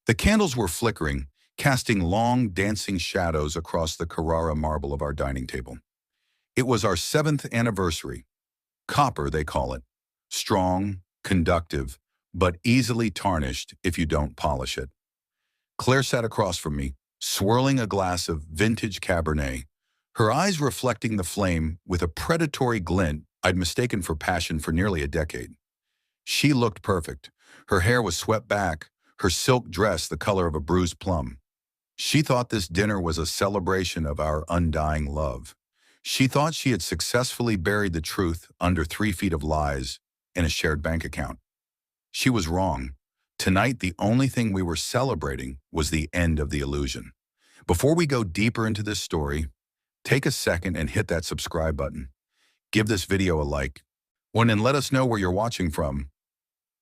The candles were flickering, casting long, dancing shadows across the Carrara marble of our dining table. It was our 7th anniversary. Copper, they call it. Strong, conductive, but easily tarnished if you don't polish it. Claire sat across from me, swirling a glass of vintage Cabernet, her eyes reflecting the flame with a predatory glint I'd mistaken for passion for nearly a decade. She looked perfect. Her hair was swept back, her silk dress the color of a bruised plum. She thought this dinner was a celebration of our undying love. She thought she had successfully buried the truth under 3 feet of lies in a shared bank account. She was wrong. Tonight, the only thing we were celebrating was the end of the illusion. Before we go deeper into this story, take a second and hit that subscribe button. Give this video a like. And let us know where you're watching from.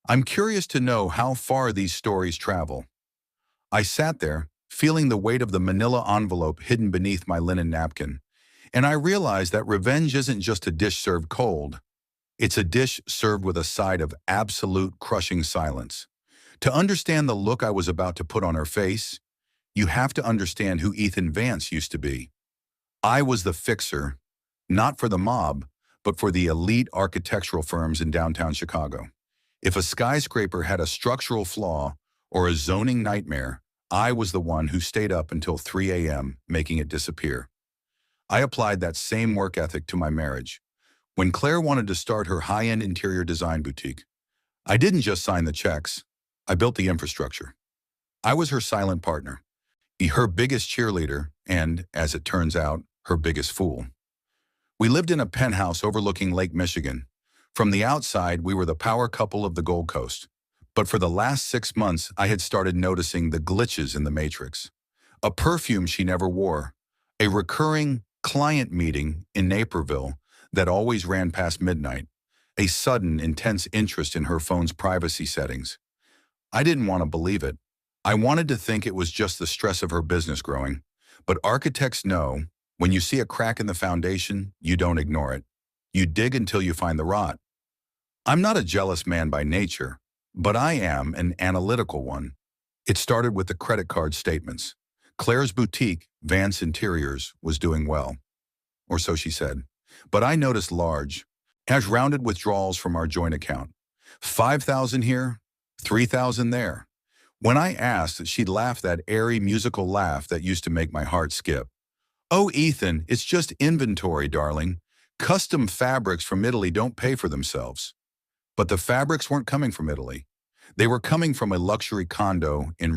I'm curious to know how far these stories travel. I sat there, feeling the weight of the manila envelope hidden beneath my linen napkin, and I realized that revenge isn't just a dish served cold. It's a dish served with a side of absolute crushing silence. To understand the look I was about to put on her face, you have to understand who Ethan Vance used to be. I was the fixer, not for the mob, but for the elite architectural firms in downtown Chicago. If a skyscraper had a structural flaw or a zoning nightmare, I was the one who stayed up until 3 a.m. making it disappear. I applied that same work ethic to my marriage. When Claire wanted to start her high-end interior design boutique, I didn't just sign the checks, I built the infrastructure. I was her silent partner, her biggest cheerleader, and, as it turns out, her biggest fool. We lived in a penthouse overlooking Lake Michigan. From the outside, we were the power couple of the Gold Coast. But for the last 6 months, I had started noticing the glitches in the matrix. A perfume she never wore, a recurring client meeting in Naperville that always ran past midnight, a sudden, intense interest in her phone's privacy settings. I didn't want to believe it. I wanted to think it was just the stress of her business growing. But architects know, when you see a crack in the foundation, you don't ignore it. You dig until you find the rot. I'm not a jealous man by nature, but I am an analytical one. It started with the credit card statements. Claire's boutique, Vance Interiors, was doing well, or so she said. But I noticed large, cash rounded withdrawals from our joint account. $5,000 here, $3,000 there. When I asked, she'd laugh that airy musical laugh that used to make my heart skip. "Oh, Ethan, it's just inventory, darling. Custom fabrics from Italy don't pay for themselves." But the fabrics weren't coming from Italy. They were coming from a luxury condo in